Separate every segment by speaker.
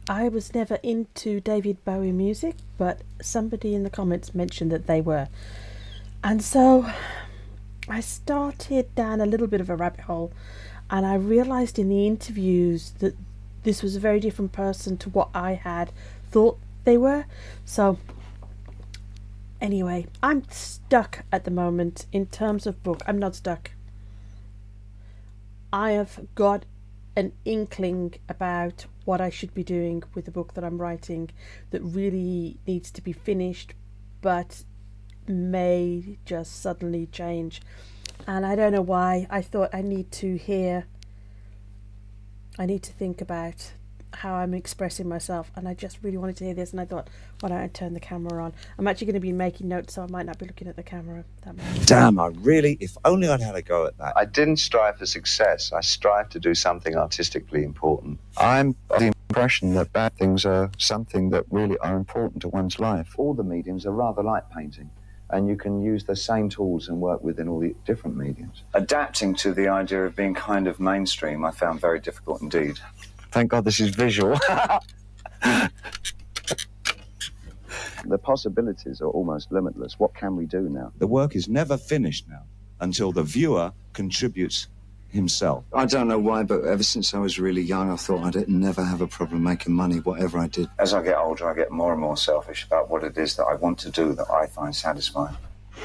Speaker 1: I was never into David Bowie music, but somebody in the comments mentioned that they were. And so I started down a little bit of a rabbit hole, and I realised in the interviews that this was a very different person to what I had thought they were. So anyway, I'm stuck at the moment in terms of book. I'm not stuck. I have got an inkling about what I should be doing with the book that I'm writing that really needs to be finished, but may just suddenly change. And I don't know why. I thought I need to think about how I'm expressing myself, and I just really wanted to hear this, and I thought, why don't I turn the camera on? I'm actually going to be making notes, so I might not be looking at the camera that much.
Speaker 2: Damn, if only I'd had a go at that.
Speaker 3: I didn't strive for success. I strived to do something artistically important.
Speaker 2: I'm of the impression that bad things are something that really are important to one's life.
Speaker 3: All the mediums are rather like painting, and you can use the same tools and work within all the different mediums. Adapting to the idea of being kind of mainstream, I found very difficult indeed.
Speaker 2: Thank God this is visual.
Speaker 3: The possibilities are almost limitless. What can we do now?
Speaker 2: The work is never finished now until the viewer contributes himself.
Speaker 4: I don't know why, but ever since I was really young, I thought I'd never have a problem making money, whatever I did.
Speaker 3: As I get older, I get more and more selfish about what it is that I want to do that I find satisfying.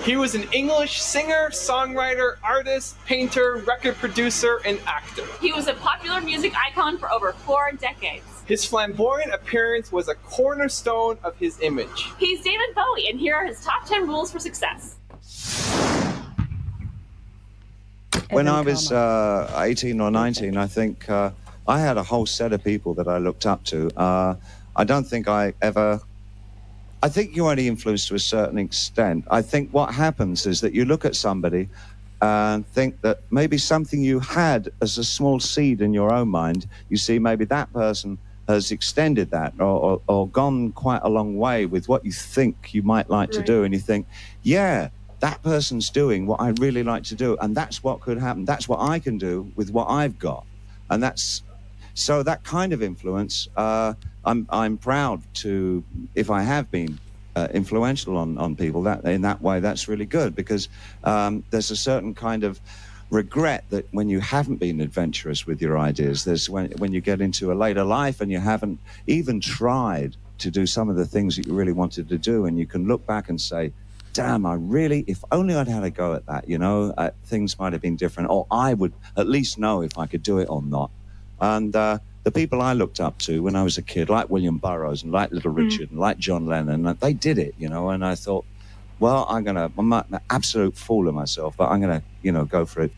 Speaker 5: He was an English singer, songwriter, artist, painter, record producer, and actor.
Speaker 6: He was a popular music icon for over 4 decades.
Speaker 5: His flamboyant appearance was a cornerstone of his image.
Speaker 6: He's David Bowie, and here are his top 10 rules for success.
Speaker 2: When I was 18 or 19, I think I had a whole set of people that I looked up to. I don't think I think you're only influenced to a certain extent. I think what happens is that you look at somebody and think that maybe something you had as a small seed in your own mind, you see maybe that person has extended that or gone quite a long way with what you think you might like to do. And you think, yeah, that person's doing what I really like to do. And that's what could happen. That's what I can do with what I've got. And so that kind of influence, I'm proud to, if I have been influential on people that in that way, that's really good, because there's a certain kind of regret that when you haven't been adventurous with your ideas, there's when you get into a later life and you haven't even tried to do some of the things that you really wanted to do, and you can look back and say, damn, if only I'd had a go at that, things might have been different, or I would at least know if I could do it or not. And the people I looked up to when I was a kid, like William Burroughs and like Little Richard and like John Lennon, they did it, and I thought, well, I'm an absolute fool of myself, but I'm going to, go for it.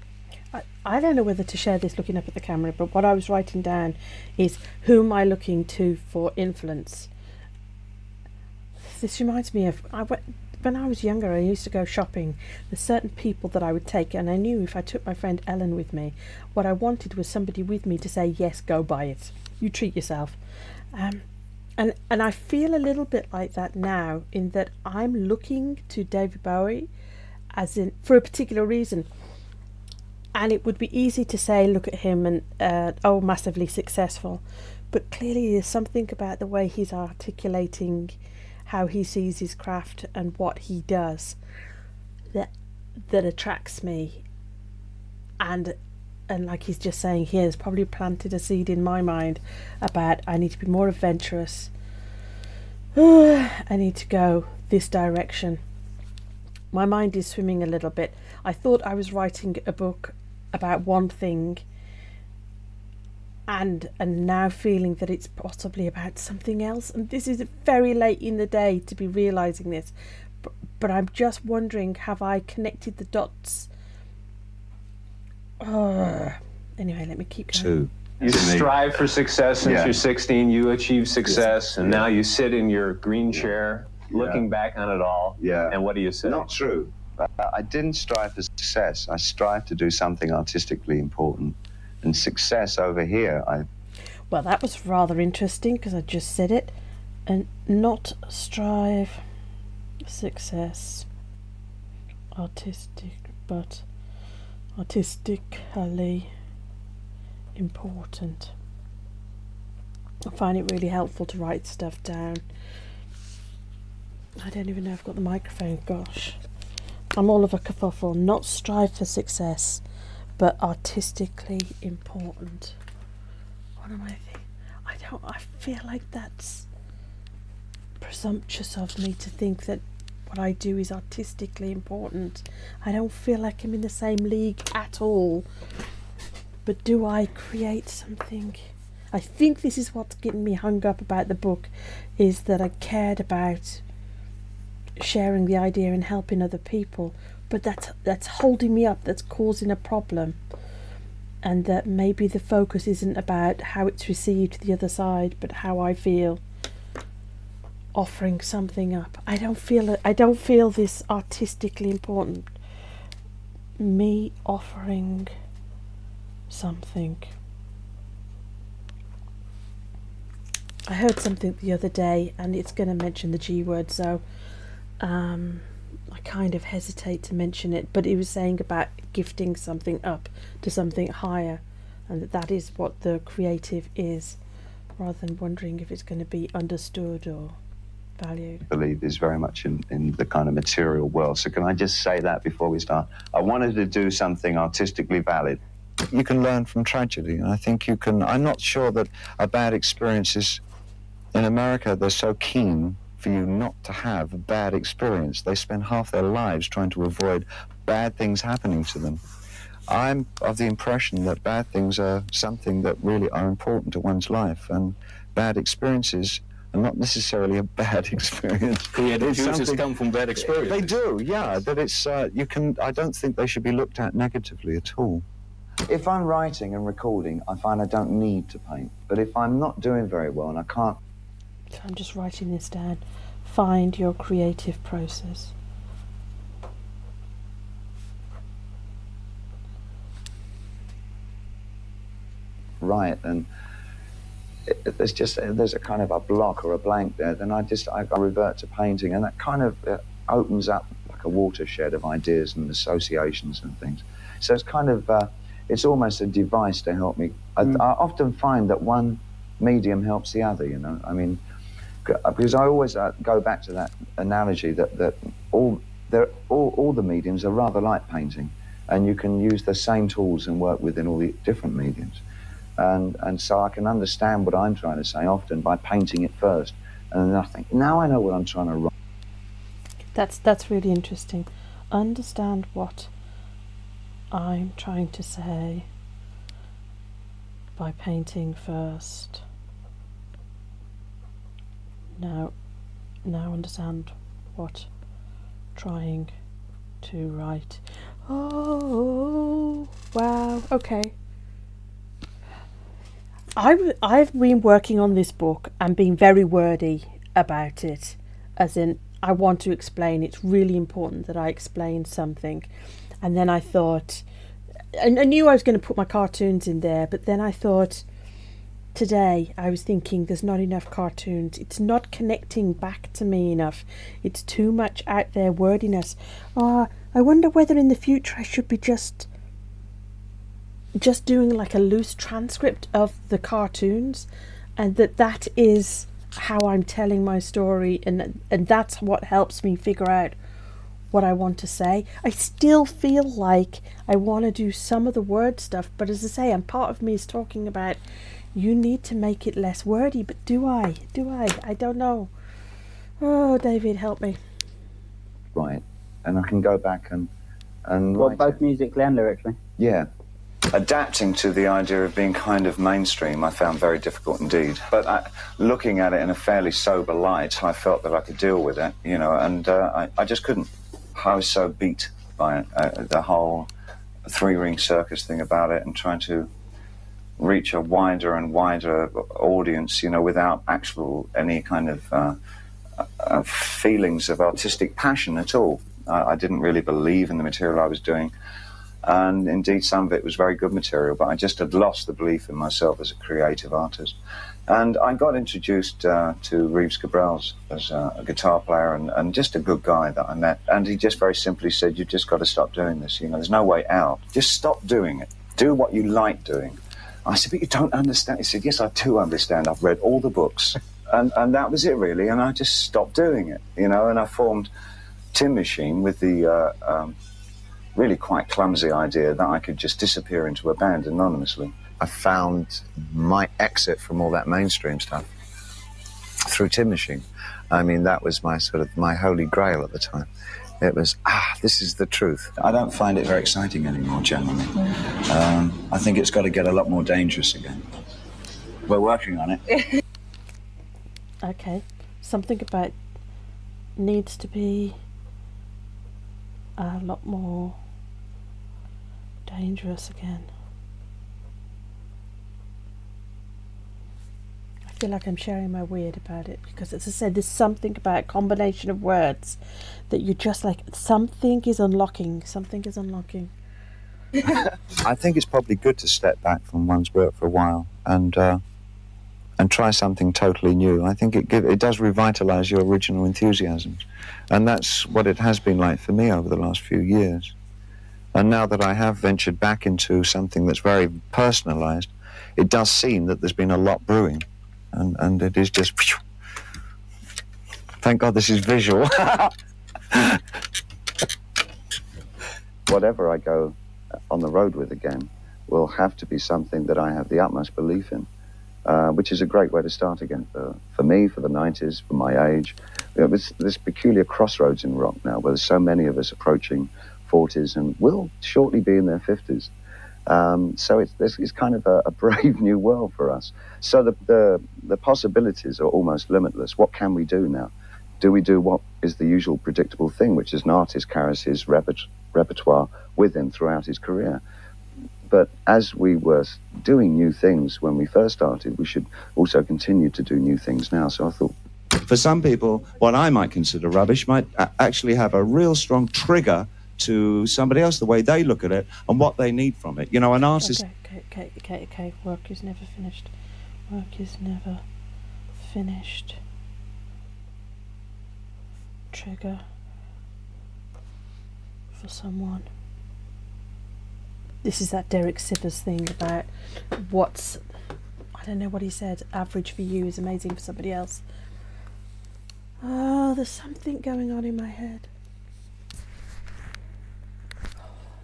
Speaker 1: I don't know whether to share this looking up at the camera, but what I was writing down is, who am I looking to for influence? This reminds me of, when I was younger, I used to go shopping. There's certain people that I would take, and I knew if I took my friend Ellen with me, what I wanted was somebody with me to say, yes, go buy it. You treat yourself. And I feel a little bit like that now, in that I'm looking to David Bowie for a particular reason. And it would be easy to say, look at him and, massively successful. But clearly there's something about the way he's articulating how he sees his craft and what he does that attracts me. And like he's just saying here, has probably planted a seed in my mind about, I need to be more adventurous. I need to go this direction. My mind is swimming a little bit. I thought I was writing a book about one thing, and now feeling that it's possibly about something else. And this is very late in the day to be realising this, but I'm just wondering, have I connected the dots? Anyway, let me keep going.
Speaker 7: You strive for success since you're 16, you achieve success, and now you sit in your green chair looking back on it all. And what do you say?
Speaker 3: Not true. I didn't strive for success. I strived to do something artistically important. And success over here,
Speaker 1: Well, that was rather interesting, because I just said it. And not strive, success, artistic, but artistically important. I find it really helpful to write stuff down. I don't even know if I've got the microphone, gosh. I'm all of a kerfuffle. Not strive for success, but artistically important. What am I thinking? I feel like that's presumptuous of me to think that what I do is artistically important. I don't feel like I'm in the same league at all. But do I create something? I think this is what's getting me hung up about the book, is that I cared about sharing the idea and helping other people, but that's holding me up, that's causing a problem, and that maybe the focus isn't about how it's received the other side, but how I feel offering something up. I don't feel this artistically important. Me offering something. I heard something the other day, and it's going to mention the G word, so I kind of hesitate to mention it, but it was saying about gifting something up to something higher, and that is what the creative is, rather than wondering if it's going to be understood or valued.
Speaker 3: I believe is very much in the kind of material world. So can I just say that before we start? I wanted to do something artistically valid.
Speaker 4: You can learn from tragedy, and I think you can. I'm not sure that a bad experience is, in America, they're so keen for you not to have a bad experience. They spend half their lives trying to avoid bad things happening to them. I'm of the impression that bad things are something that really are important to one's life, and bad experiences are not necessarily a bad experience.
Speaker 8: Creative juices come from bad experiences.
Speaker 4: They do, yeah. That it's you can. I don't think they should be looked at negatively at all.
Speaker 3: If I'm writing and recording, I find I don't need to paint. But if I'm not doing very well and I can't...
Speaker 1: So I'm just writing this down. Find your creative process.
Speaker 3: Right, and there's a kind of a block or a blank there, then I revert to painting, and that kind of opens up like a watershed of ideas and associations and things. So it's kind of it's almost a device to help me. I often find that one medium helps the other, you know. I mean, because I always go back to that analogy that all the mediums are rather like painting, and you can use the same tools and work within all the different mediums. And so I can understand what I'm trying to say often by painting it first, and then I think, now I know what I'm trying to write.
Speaker 1: That's really interesting. Understand what I'm trying to say by painting first. Now understand what trying to write. Oh, wow, okay. I've been working on this book and being very wordy about it, as in I want to explain. It's really important that I explain something. And then I thought, I knew I was going to put my cartoons in there, but then I thought, today I was thinking there's not enough cartoons. It's not connecting back to me enough. It's too much out there wordiness. I wonder whether in the future I should be just doing like a loose transcript of the cartoons, and that is how I'm telling my story, and that's what helps me figure out what I want to say. I still feel like I want to do some of the word stuff, but as I say, and part of me is talking about you need to make it less wordy, but do I? I don't know. Oh, David, help me.
Speaker 3: Right, and I can go back and
Speaker 9: well, both musically and lyrically.
Speaker 3: Yeah. Adapting to the idea of being kind of mainstream, I found very difficult indeed. But looking at it in a fairly sober light, I felt that I could deal with it, you know, and I just couldn't. I was so beat by the whole three-ring circus thing about it, and trying to reach a wider and wider audience, you know, without any kind of feelings of artistic passion at all. I didn't really believe in the material I was doing. And indeed, some of it was very good material, but I just had lost the belief in myself as a creative artist. And I got introduced to Reeves Gabrels as a guitar player and just a good guy that I met. And he just very simply said, you've just got to stop doing this. You know, there's no way out. Just stop doing it. Do what you like doing. I said, but you don't understand. He said, yes, I do understand. I've read all the books. And that was it, really. And I just stopped doing it, you know, and I formed Tin Machine with the really quite clumsy idea that I could just disappear into a band anonymously.
Speaker 4: I found my exit from all that mainstream stuff through Tin Machine. I mean, that was my holy grail at the time. It was, this is the truth.
Speaker 3: I don't find it very exciting anymore, generally. I think it's got to get a lot more dangerous again. We're working on it.
Speaker 1: Okay, something about needs to be a lot more dangerous again. I feel like I'm sharing my weird about it because, as I said, there's something about a combination of words that you're just like, something is unlocking.
Speaker 4: I think it's probably good to step back from one's work for a while and try something totally new. I think it does revitalize your original enthusiasms, and that's what it has been like for me over the last few years. And now that I have ventured back into something that's very personalized, it does seem that there's been a lot brewing, and it is just, thank God this is visual.
Speaker 3: Whatever I go on the road with again will have to be something that I have the utmost belief in. Which is a great way to start again for me, for the 90s, for my age. You know, there's this peculiar crossroads in rock now where there's so many of us approaching 40s and will shortly be in their 50s. So it's kind of a brave new world for us. So the possibilities are almost limitless. What can we do now? Do we do what is the usual predictable thing, which is an artist carries his repertoire with him throughout his career? But as we were doing new things when we first started, we should also continue to do new things now. So I thought,
Speaker 2: for some people, what I might consider rubbish might actually have a real strong trigger to somebody else, the way they look at it and what they need from it. You know, an artist...
Speaker 1: Okay. Work is never finished. Trigger for someone. This is that Derek Sivers thing about I don't know what he said, average for you is amazing for somebody else. Oh, there's something going on in my head.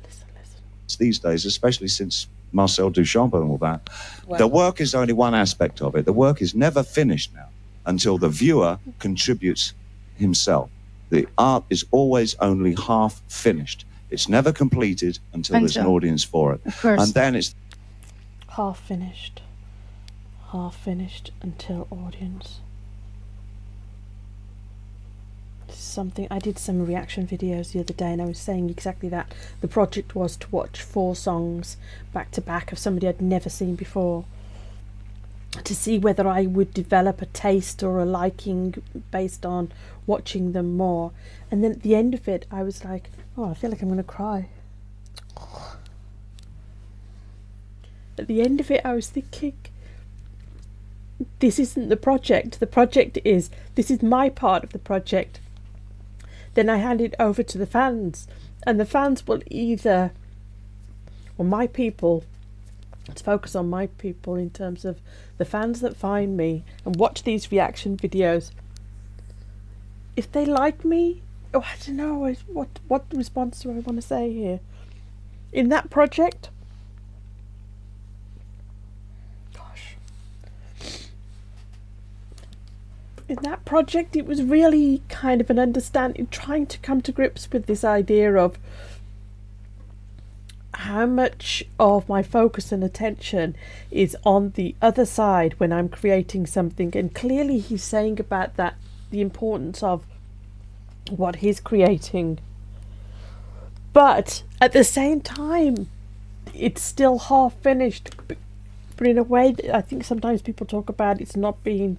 Speaker 1: Listen.
Speaker 2: These days, especially since Marcel Duchamp and all that, the work is only one aspect of it. The work is never finished now until the viewer contributes himself. The art is always only half finished. It's never completed until there's an audience for it.
Speaker 10: Of course.
Speaker 2: And then it's
Speaker 1: half finished until audience. This is something I did some reaction videos the other day, and I was saying exactly that. The project was to watch 4 songs back to back of somebody I'd never seen before, to see whether I would develop a taste or a liking based on watching them more. And then at the end of it, I was like, oh, I feel like I'm going to cry. At the end of it, I was thinking, this isn't the project. The project is, this is my part of the project. Then I hand it over to the fans, and the fans will either, or my people, let's focus on my people in terms of the fans that find me and watch these reaction videos. If they like me, oh, I don't know, what response do I want to say here? In that project, it was really kind of an understanding, trying to come to grips with this idea of how much of my focus and attention is on the other side when I'm creating something. And clearly he's saying about that, the importance of what he's creating, but at the same time it's still half finished, but in a way that I think sometimes people talk about it's not being,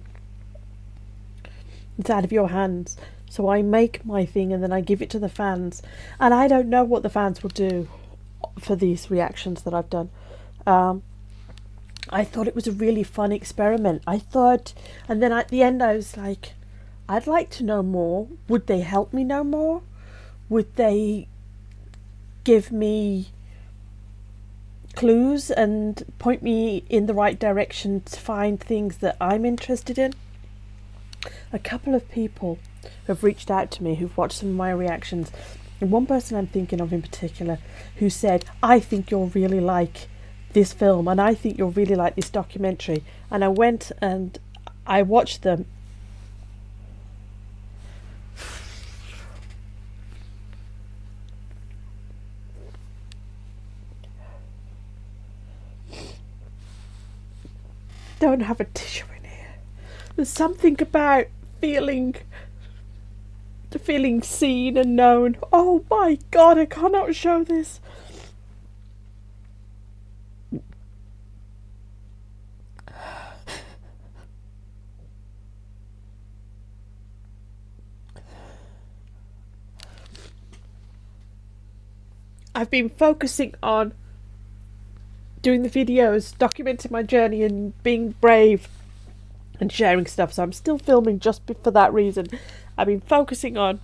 Speaker 1: it's out of your hands. So I make my thing and then I give it to the fans, and I don't know what the fans will do for these reactions that I've done. I thought it was a really fun experiment. And then at the end I was like, I'd like to know more. Would they help me know more? Would they give me clues and point me in the right direction to find things that I'm interested in. A couple of people have reached out to me who've watched some of my reactions, and one person I'm thinking of in particular who said, I think you'll really like this film and I think you'll really like this documentary. And I went and I watched them. Don't have a tissue in here. There's something about feeling seen and known. Oh my god, I cannot show this. I've been focusing on doing the videos, documenting my journey and being brave and sharing stuff, so I'm still filming just for that reason. I've been focusing on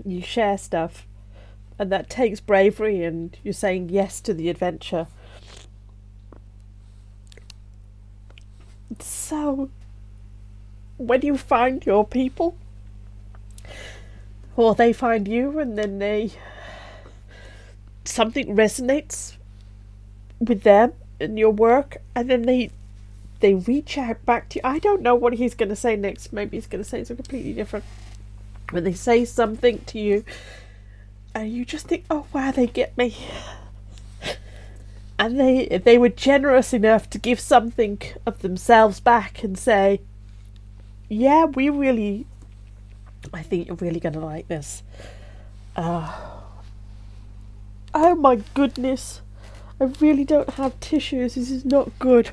Speaker 1: you share stuff and that takes bravery and you're saying yes to the adventure. So when you find your people or they find you and then something resonates with them and your work and then they reach out back to you. I don't know what he's going to say next. Maybe he's going to say something completely different. When they say something to you and you just think, oh wow, they get me. And they were generous enough to give something of themselves back and say, yeah, I think you're really going to like this. Oh my goodness. I really don't have tissues. This is not good.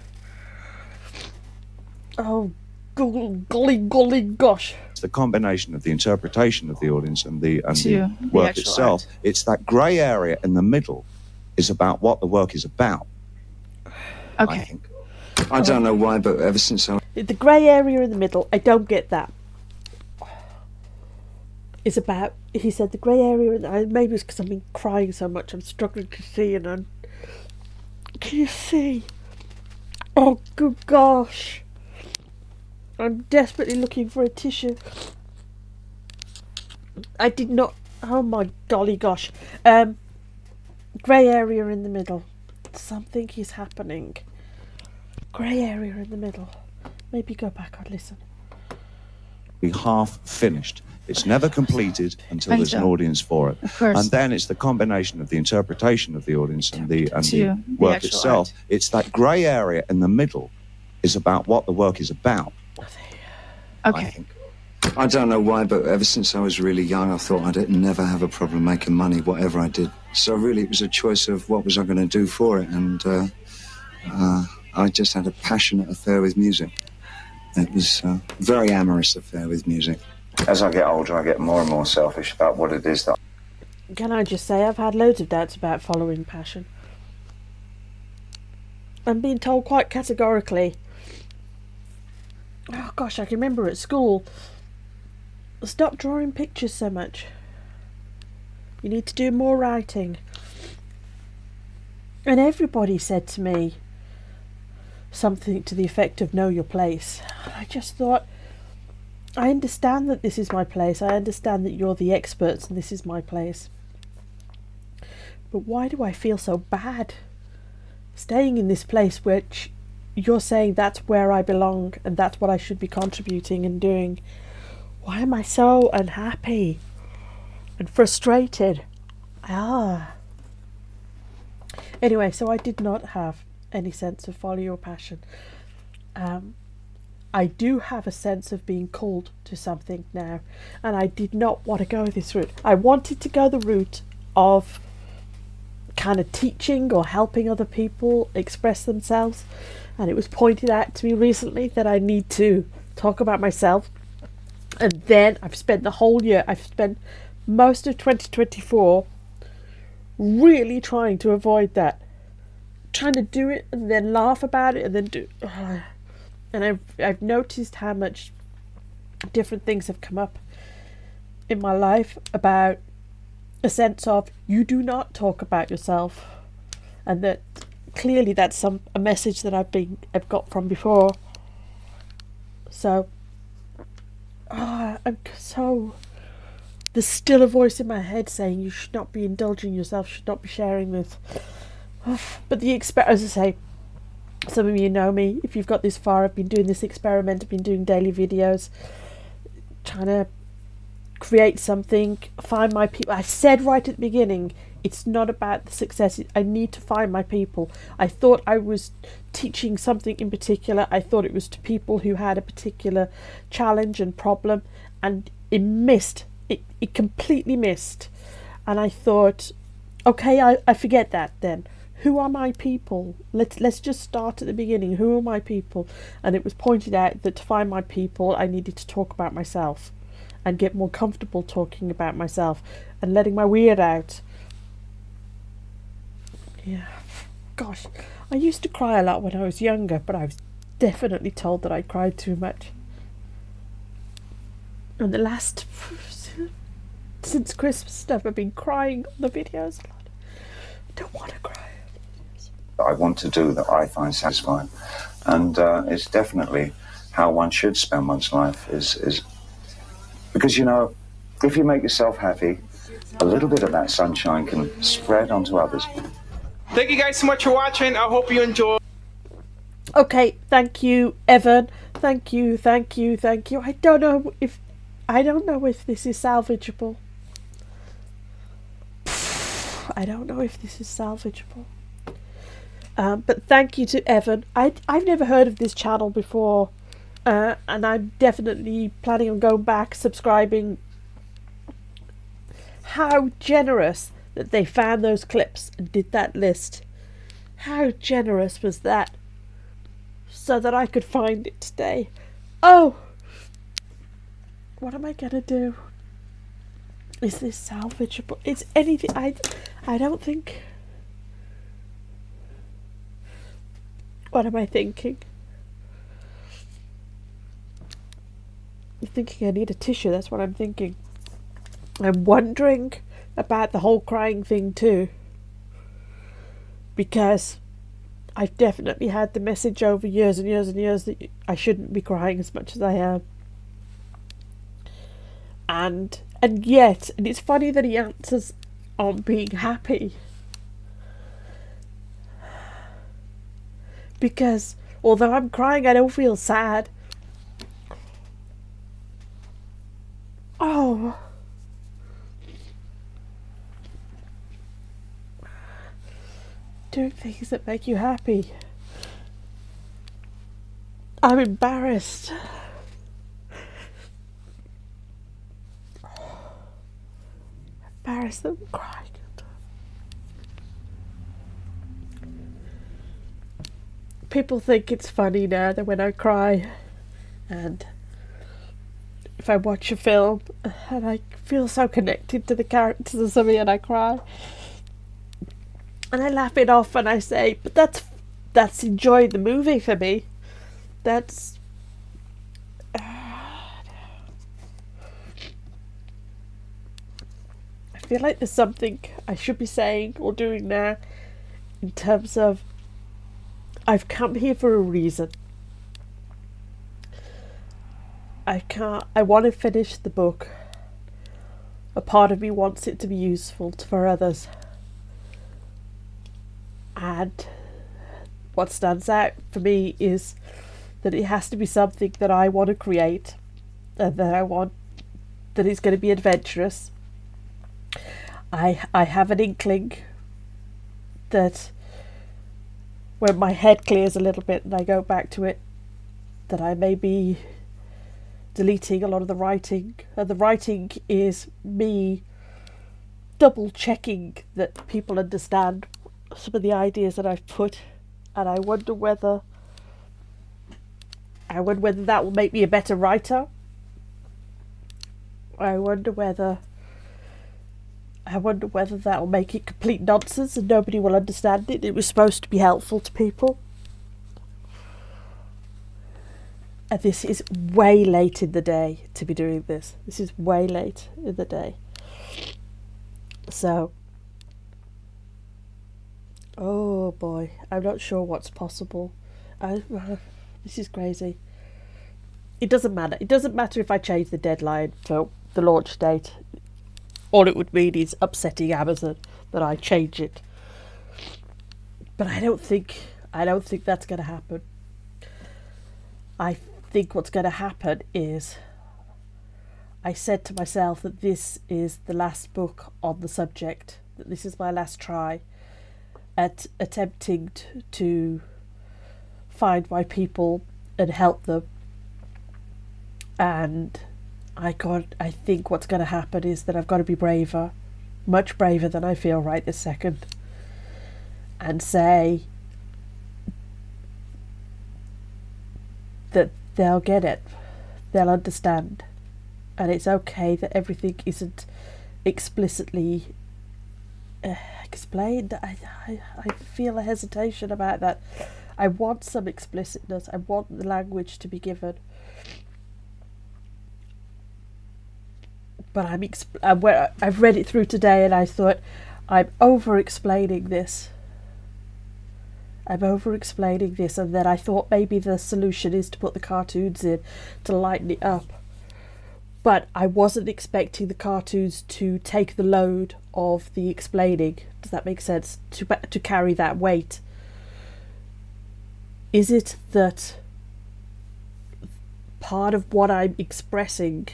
Speaker 1: Oh, golly gosh.
Speaker 2: It's the combination of the interpretation of the audience and the work itself. Art. It's that grey area in the middle is about what the work is about.
Speaker 10: Okay.
Speaker 2: I think.
Speaker 4: I don't know why, but ever since
Speaker 1: the grey area in the middle, I don't get that. Is about, he said, the grey area, maybe it's because I've been crying so much, I'm struggling to see, and can you see? Oh, good gosh. I'm desperately looking for a tissue. I did not, oh my golly gosh. Grey area in the middle. Something is happening. Grey area in the middle. Maybe go back and listen.
Speaker 2: Be half finished. It's never completed until there's an audience for it.
Speaker 10: Of course.
Speaker 2: And then it's the combination of the interpretation of the audience and the work itself.
Speaker 10: Art.
Speaker 2: It's that grey area in the middle is about what the work is about.
Speaker 10: Okay.
Speaker 2: I think.
Speaker 4: I don't know why, but ever since I was really young, I thought I'd never have a problem making money, whatever I did. So really, it was a choice of what was I going to do for it. And I just had a passionate affair with music. It was a very amorous affair with music.
Speaker 3: As I get older, I get more and more selfish about what it is that...
Speaker 1: Can I just say, I've had loads of doubts about following passion. I'm being told quite categorically, oh gosh, I can remember at school, stop drawing pictures so much. You need to do more writing. And everybody said to me something to the effect of know your place. And I just thought, I understand that this is my place. I understand that you're the experts and this is my place. But why do I feel so bad staying in this place which you're saying that's where I belong and that's what I should be contributing and doing? Why am I so unhappy and frustrated? Anyway, so I did not have any sense of follow your passion. I do have a sense of being called to something now, and I did not want to go this route. I wanted to go the route of kind of teaching or helping other people express themselves, and it was pointed out to me recently that I need to talk about myself. And then I've spent the whole year, I've spent most of 2024 really trying to avoid that, trying to do it and then laugh about it and then do and I've noticed how much different things have come up in my life about a sense of you do not talk about yourself, and that clearly that's a message that I've got from before. So I'm so, there's still a voice in my head saying you should not be indulging yourself, should not be sharing this. But as I say, some of you know me. If you've got this far, I've been doing this experiment. I've been doing daily videos, trying to create something, find my people. I said right at the beginning, it's not about the success. I need to find my people. I thought I was teaching something in particular. I thought it was to people who had a particular challenge and problem, and it missed. It completely missed. And I thought, okay, I forget that then. Who are my people? Let's just start at the beginning. Who are my people? And it was pointed out that to find my people, I needed to talk about myself and get more comfortable talking about myself and letting my weird out. Yeah. Gosh, I used to cry a lot when I was younger, but I was definitely told that I cried too much. And the last, since Christmas stuff, I've been crying on the videos a lot. I don't want to cry.
Speaker 3: I want to do that I find satisfying, and it's definitely how one should spend one's life. Is because, you know, if you make yourself happy, a little bit of that sunshine can spread onto others.
Speaker 5: Thank you guys so much for watching. I hope you enjoyed.
Speaker 1: Okay, thank you, Evan. Thank you. I don't know if this is salvageable. I don't know if this is salvageable. But thank you to Evan. I've never heard of this channel before, and I'm definitely planning on going back, subscribing. How generous that they found those clips and did that list. How generous was that? So that I could find it today. Oh! What am I gonna do? Is this salvageable? Is anything... I don't think... What am I thinking? I'm thinking I need a tissue, that's what I'm thinking. I'm wondering about the whole crying thing too. Because I've definitely had the message over years and years and years that I shouldn't be crying as much as I am. And yet, and it's funny that he answers on being happy. Because although I'm crying, I don't feel sad. Oh. Doing things that make you happy. I'm embarrassed. Embarrassed that I'm crying. People think it's funny now that when I cry, and if I watch a film and I feel so connected to the characters or something and I cry, and I laugh it off and I say, but that's enjoying the movie for me. That's I feel like there's something I should be saying or doing now in terms of I've come here for a reason. I want to finish the book. A part of me wants it to be useful for others. And what stands out for me is that it has to be something that I want to create, and that it's going to be adventurous. I have an inkling that when my head clears a little bit and I go back to it, that I may be deleting a lot of the writing. And the writing is me double checking that people understand some of the ideas that I've put, and I wonder whether that will make me a better writer. I wonder whether that will make it complete nonsense and nobody will understand it. It was supposed to be helpful to people. And this is way late in the day to be doing this. This is way late in the day. So, oh boy, I'm not sure what's possible. This is crazy. It doesn't matter. It doesn't matter if I change the deadline for the launch date. All it would mean is upsetting Amazon that I change it. But I don't think that's going to happen. I think what's going to happen is I said to myself that this is the last book on the subject, that this is my last try at attempting to find my people and help them. And I think what's going to happen is that I've got to be braver, much braver than I feel right this second, and say that they'll get it, they'll understand, and it's okay that everything isn't explicitly explained. I feel a hesitation about that. I want some explicitness. I want the language to be given. But I've read it through today and I thought, I'm over-explaining this. And then I thought maybe the solution is to put the cartoons in to lighten it up. But I wasn't expecting the cartoons to take the load of the explaining. Does that make sense? To carry that weight. Is it that part of what I'm expressing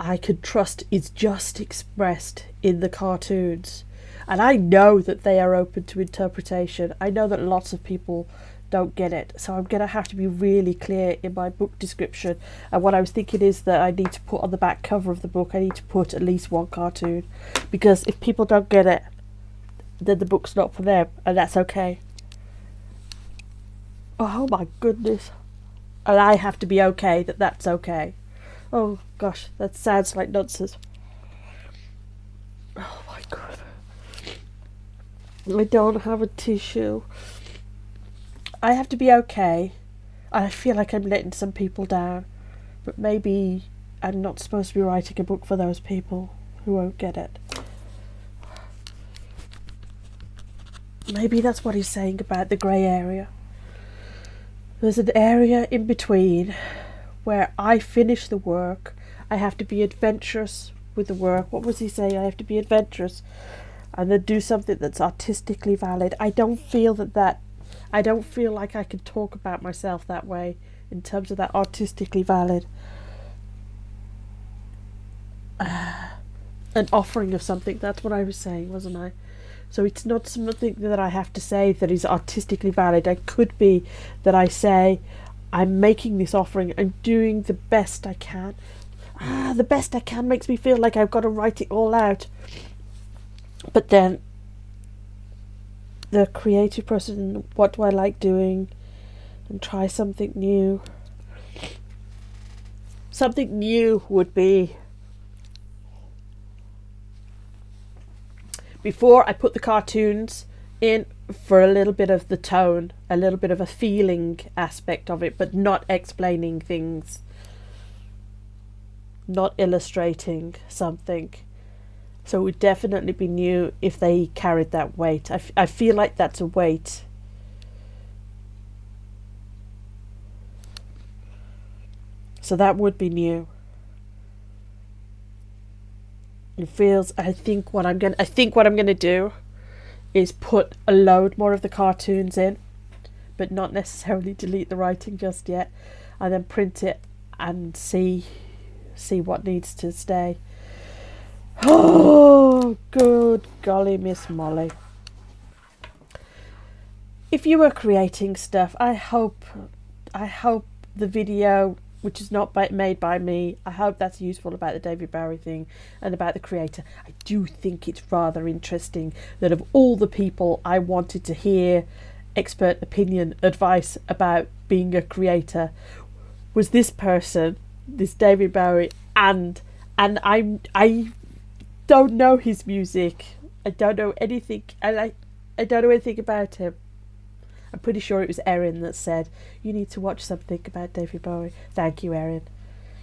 Speaker 1: I could trust is just expressed in the cartoons? And I know that they are open to interpretation. I know that lots of people don't get it. So I'm going to have to be really clear in my book description. And what I was thinking is that I need to put on the back cover of the book, I need to put at least one cartoon. Because if people don't get it, then the book's not for them. And that's okay. Oh my goodness. And I have to be okay that that's okay. Oh gosh, that sounds like nonsense. Oh my god. I don't have a tissue. I have to be okay. I feel like I'm letting some people down. But maybe I'm not supposed to be writing a book for those people who won't get it. Maybe that's what he's saying about the grey area. There's an area in between where I finish the work. I have to be adventurous with the work. What was he saying? I have to be adventurous and then do something that's artistically valid. I don't feel like I can talk about myself that way in terms of that artistically valid. An offering of something, that's what I was saying, wasn't I? So it's not something that I have to say that is artistically valid. It could be that I say, I'm making this offering, I'm doing the best I can. The best I can makes me feel like I've got to write it all out. But then, the creative person, what do I like doing? And try something new. Something new would be, before I put the cartoons in, for a little bit of the tone, a little bit of a feeling aspect of it, but not explaining things, not illustrating something. So it would definitely be new if they carried that weight. I feel like that's a weight. So that would be new. It feels. I think what I'm gonna do is put a load more of the cartoons in, but not necessarily delete the writing just yet, and then print it and see what needs to stay. Oh, good golly, Miss Molly. If you were creating stuff, I hope the video, which is not made by me, I hope that's useful about the David Bowie thing and about the creator. I do think it's rather interesting that of all the people I wanted to hear expert opinion, advice about being a creator, was this person, this David Bowie, and I don't know his music. I don't know anything. I don't know anything about him. I'm pretty sure it was Erin that said, you need to watch something about David Bowie. Thank you, Erin.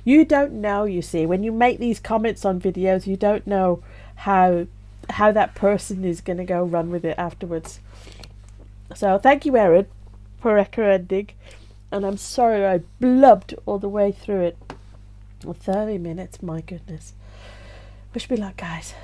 Speaker 1: You don't know, you see, when you make these comments on videos, you don't know how that person is going to go run with it afterwards. So thank you, Erin, for recommending, and I'm sorry I blubbed all the way through it. 30 minutes, my goodness. Wish me luck, guys.